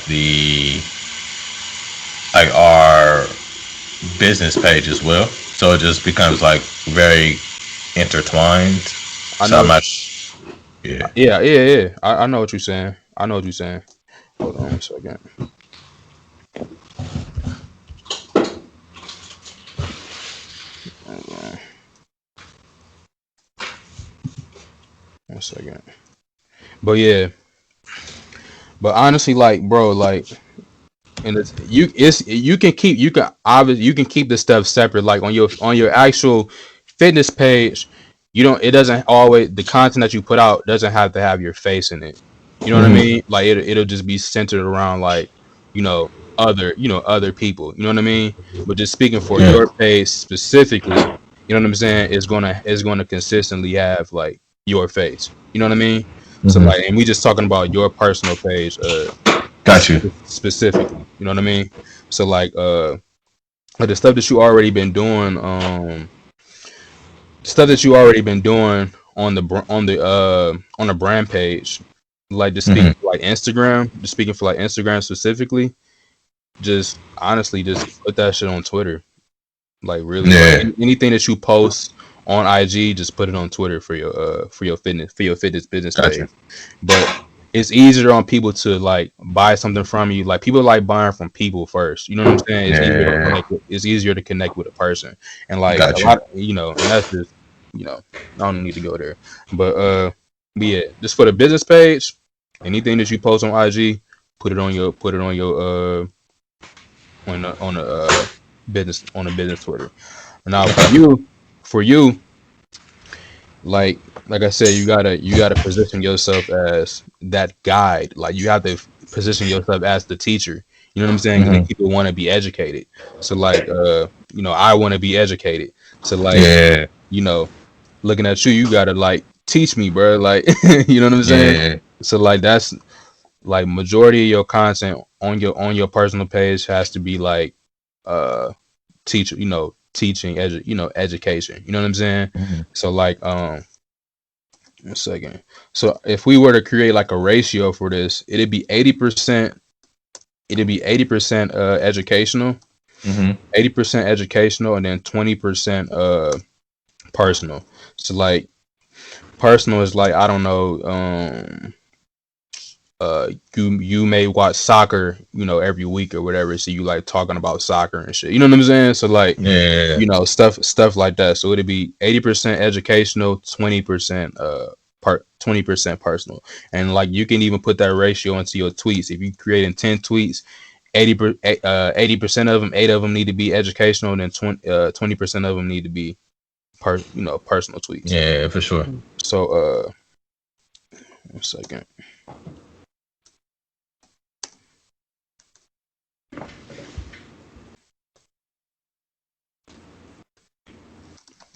our business page as well, so it just becomes like very intertwined. I So I'm know. not, yeah, Yeah. I know what you're saying. I know what you're saying. Hold on 1 second. Hold on 1 second. But yeah, but honestly, like, bro, like, and you can keep the stuff separate, like on your actual fitness page. You don't, it doesn't always, the content that you put out doesn't have to have your face in it. You know what I mm-hmm. mean? Like it'll just be centered around like, other people. You know what I mean? But just speaking for Yeah, your page specifically, you know what I'm saying, it's gonna consistently have like your face. You know what I mean? So like, mm-hmm. and we just talking about your personal page Got you. specifically. You know what I mean? So like the stuff that you already been doing, stuff that you already been doing on the brand page, like just speaking Mm-hmm. for like Instagram, just speaking for like Instagram specifically, just honestly just put that shit on Twitter. Like really, like Yeah, anything that you post on IG, just put it on Twitter for your fitness business got page. you. But it's easier on people to like buy something from you. Like people like buying from people first. You know what I'm saying? Yeah, It's easier to connect with a person. And like a got you. lot, and that's just, I don't need to go there. But yeah, just for the business page, anything that you post on IG, put it on your on the business Twitter. Now for you, like I said, you gotta position yourself as that guide. Like you have to position yourself as the teacher. You know what I'm saying? Because Mm-hmm. people want to be educated. So like, I want to be educated. So like, Yeah, you know, looking at you, you gotta like teach me, bro. Like, you know what I'm saying? yeah. So like that's like majority of your content on your personal page has to be like uh teacher, teaching, education. You know what I'm saying? Mm-hmm. So like 1 second. So if we were to create like a ratio for this, it'd be 80%. It'd be 80% educational, Mm-hmm. 80% educational, and then 20% personal. So like personal is like, I don't know, you may watch soccer, every week or whatever. So you like talking about soccer and shit. You know what I'm saying? So like, Yeah, stuff like that. So it'd be 80% educational, 20% 20% personal. And like you can even put that ratio into your tweets. If you creating 10 tweets, 80% of them, 8 of them need to be educational, and then 20% of them need to be personal tweets. yeah, for sure. So 1 second.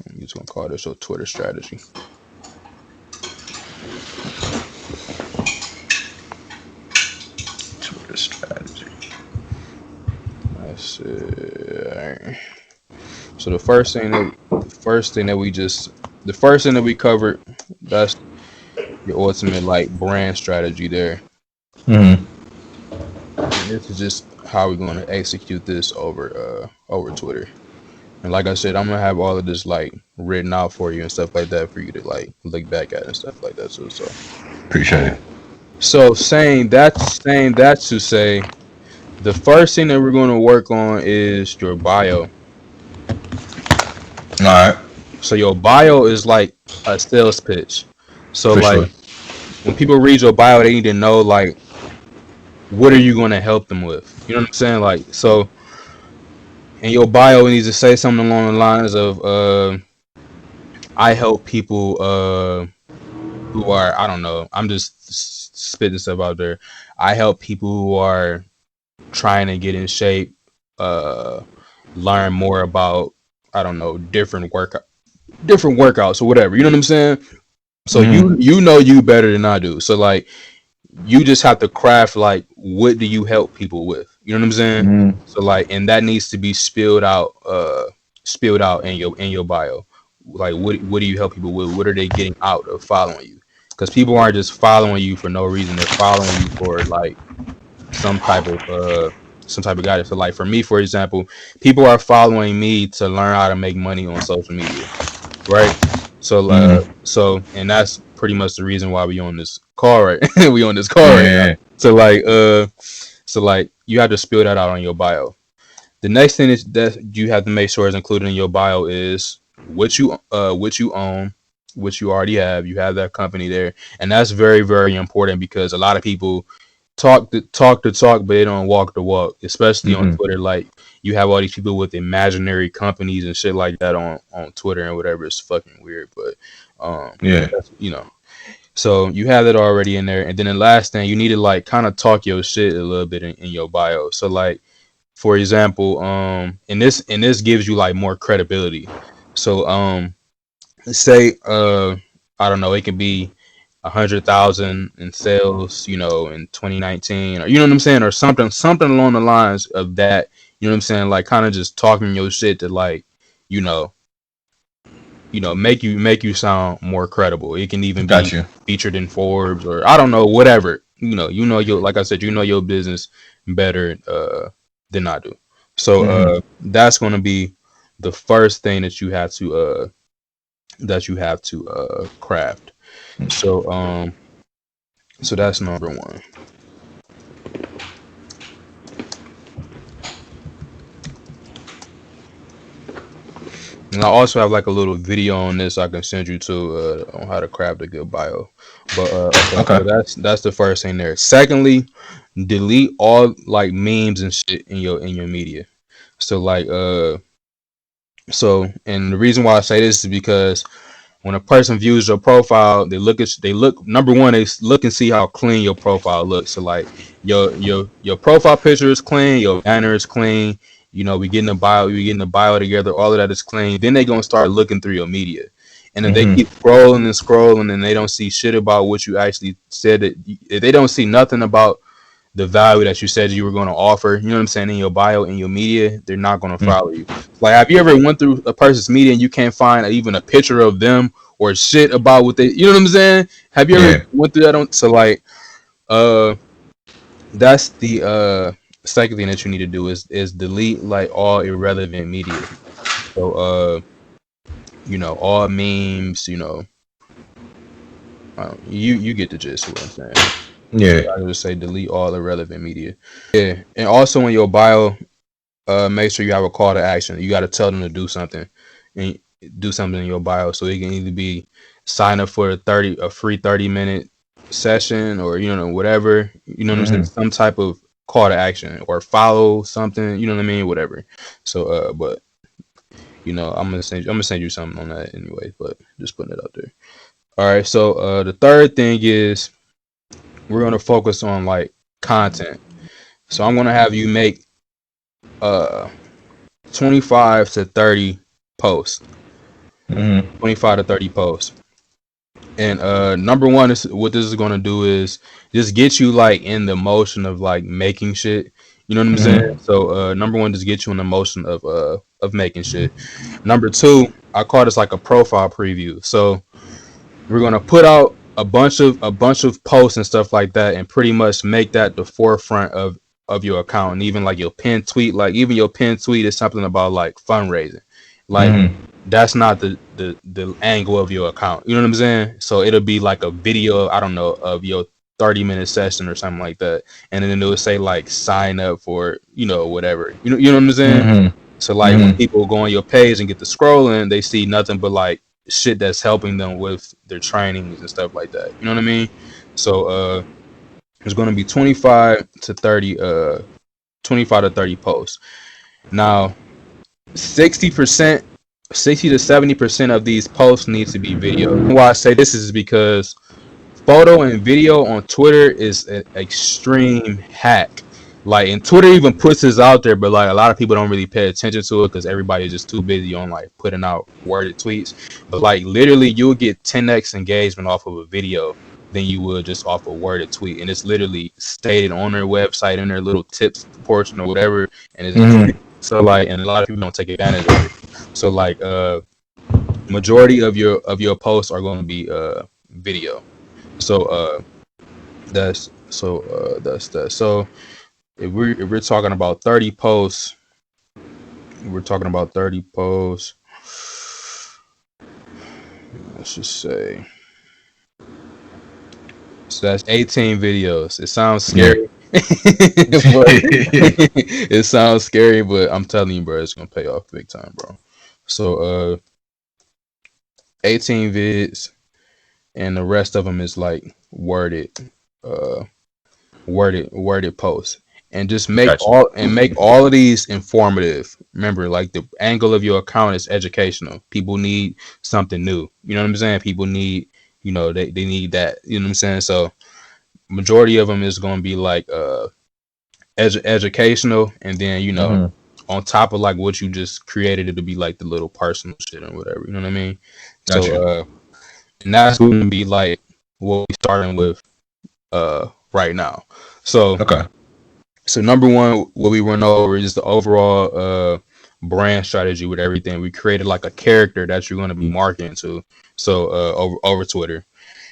I'm just gonna call this your Twitter strategy. Twitter strategy. Let's see. Alright. So the first thing that we covered, that's your ultimate like brand strategy there. Mm-hmm. And this is just how we're gonna execute this over Twitter. And like I said, I'm gonna have all of this like written out for you and stuff like that for you to like look back at and stuff like that too. Appreciate it. So saying that to say, The first thing that we're going to work on is your bio. All right. So your bio is like a sales pitch. So For like sure. when people read your bio, they need to know like what are you going to help them with? You know what I'm saying? Like so in your bio, it needs to say something along the lines of I help people who are I don't know. I'm just spitting stuff out there. I help people who are trying to get in shape, uh, learn more about I don't know different workouts or whatever. You know what I'm saying? So Mm-hmm. you know you better than I do. So like you just have to craft like what do you help people with? You know what I'm saying? Mm-hmm. So like and that needs to be spilled out in your bio. Like what do you help people with? What are they getting out of following you? Because people aren't just following you for no reason. They're following you for like some type of guidance. So like for me, for example, people are following me to learn how to make money on social media, right? So Mm-hmm. and that's pretty much the reason why we on this call right we on this call right now. Yeah. So like you have to spill that out on your bio. The next thing is that you have to make sure is included in your bio is what you own, which you already have. You have that company there, and that's very very important because a lot of people talk the talk, but they don't walk the walk. Especially on Mm-hmm. Twitter, like you have all these people with imaginary companies and shit like that on Twitter and whatever. It's fucking weird, but Yeah. that's, you know. So you have that already in there, and then the last thing you need to like kind of talk your shit a little bit in your bio. So like for example, and this gives you like more credibility. So say I don't know, it could be 100,000 in sales, you know, in 2019, or you know what I'm saying, or something along the lines of that. You know what I'm saying, like kind of just talking your shit to like, you know, make you sound more credible. It can even Got be you. featured in Forbes or I don't know, whatever. You know your like I said, you know your business better than I do. So Mm-hmm. that's going to be the first thing that you have to craft. So so that's number one. And I also have like a little video on this I can send you to on how to craft a good bio. But okay, Okay. so that's the first thing there. Secondly, delete all like memes and shit in your media. So like and the reason why I say this is because when a person views your profile, they look number one, they look and see how clean your profile looks. So like your profile picture is clean, your banner is clean. You know, we getting the bio together, all of that is clean. Then they gonna start looking through your media. And if they Mm-hmm. keep scrolling and scrolling and they don't see shit about what you actually said, that if they don't see nothing about the value that you said you were going to offer, you know what I'm saying, in your bio, in your media, they're not going to follow you. Like, have you ever went through a person's media and you can't find even a picture of them or shit about what they, you know what I'm saying? Have you ever Yeah. went through that? So like, uh, that's the second thing that you need to do is delete like all irrelevant media. So you know, all memes, you know, you get the gist of what I'm saying. Yeah. I would just say delete all irrelevant media. Yeah, and also in your bio, make sure you have a call to action. You got to tell them to do something and do something in your bio. So it can either be sign up for a free 30-minute session or, you know, whatever, you know what I'm saying? Mm-hmm. Some type of call to action or follow something, you know what I mean? Whatever. So, but you know, I'm gonna send you something on that anyway, but just putting it out there. All right. So, the third thing is we're going to focus on like content. So I'm going to have you make, uh, 25 to 30 posts. Mm-hmm. 25 to 30 posts. And number one is what this is gonna do is just get you like in the motion of like making shit. You know what I'm saying? Mm-hmm. So number one, just get you in the motion of making shit. Number two, I call this like a profile preview. So we're gonna put out a bunch of posts and stuff like that, and pretty much make that the forefront of your account. And even like your pinned tweet, like even your pinned tweet is something about like fundraising. Like Mm-hmm. that's not the angle of your account. You know what I'm saying? So it'll be like a video, I don't know, of your 30-minute session or something like that, and then it would say like sign up for whatever, you know what I'm saying. Mm-hmm. So like when people go on your page and get to scrolling, they see nothing but like shit that's helping them with their trainings and stuff like that, you know what I mean. So it's going to be 25 to 30 posts. Now 60 to 70% of these posts needs to be video. Why I say this is because photo and video on Twitter is an extreme hack. Like, and Twitter even puts this out there, but like a lot of people don't really pay attention to it because everybody's just too busy on like putting out worded tweets. But like literally, you'll get 10x engagement off of a video than you would just off a worded tweet, and it's literally stated on their website in their little tips portion or whatever. And it's so like, and a lot of people don't take advantage of it. So like, majority of your posts are going to be video. So that's that. So if we're talking about 30 posts, let's just say, so that's 18 videos. It sounds scary. It sounds scary, but I'm telling you, bro, it's gonna pay off big time, bro. So 18 vids, and the rest of them is like worded posts, and just make all of these informative. Remember, like the angle of your account is educational. People need something new. You know what I'm saying? People need, they need that. You know what I'm saying? So majority of them is going to be like educational, and then on top of like what you just created, it'll be like the little personal shit or whatever. You know what I mean? Gotcha. So and that's going to be like what we're starting with right now. So so number one, what we went over is the overall brand strategy with everything. We created like a character that you're going to be marketing to. So over Twitter.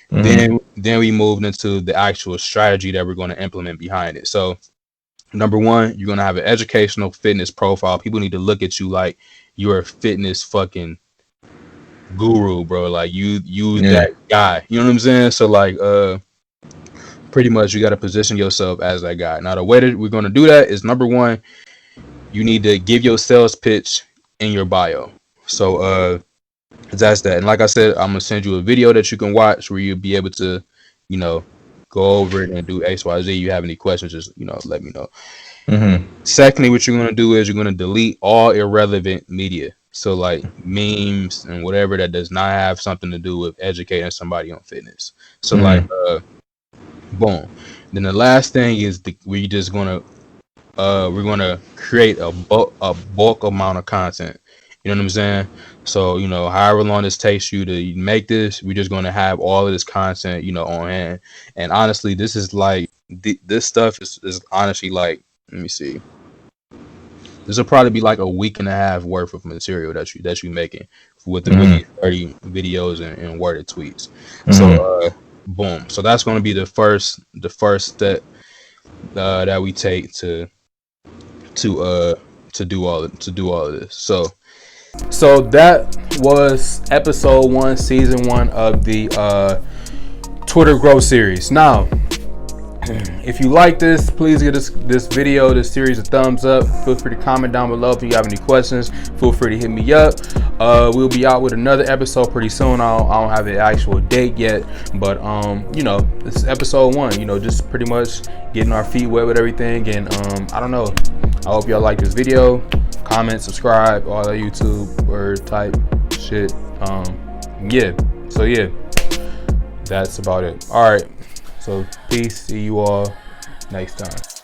Then we moved into the actual strategy that we're going to implement behind it. So number one, you're going to have an educational fitness profile. People need to look at you like you're a fitness fucking guru, bro. Like you that guy. You know what I'm saying? So like pretty much you got to position yourself as that guy. Now the way that we're going to do that is, number one, you need to give your sales pitch in your bio. So that's that. And like I said, I'm gonna send you a video that you can watch where you'll be able to, go over it and do XYZ. You have any questions, just let me know. Secondly, what you're gonna do is you're gonna delete all irrelevant media. So like memes and whatever that does not have something to do with educating somebody on fitness. So like boom. Then the last thing is we're gonna create a bulk amount of content. You know what I'm saying? So, however long this takes you to make this, we're just going to have all of this content, on hand. And honestly, this is like, this stuff is honestly like, let me see. This will probably be like a week and a half worth of material that you making with the 30 videos and worded tweets. So, boom. So that's going to be the first step that we take to do all of this. So that was episode 1, season 1 of the Twitter Growth series. Now, if you like this, please give this video, this series, a thumbs up. Feel free to comment down below if you have any questions. Feel free to hit me up. We'll be out with another episode pretty soon. I don't have the actual date yet, but this is episode 1. Just pretty much getting our feet wet with everything. And I don't know. I hope y'all like this video. Comment, subscribe, all that YouTube word type shit. So that's about it. All right. So peace. See you all next time.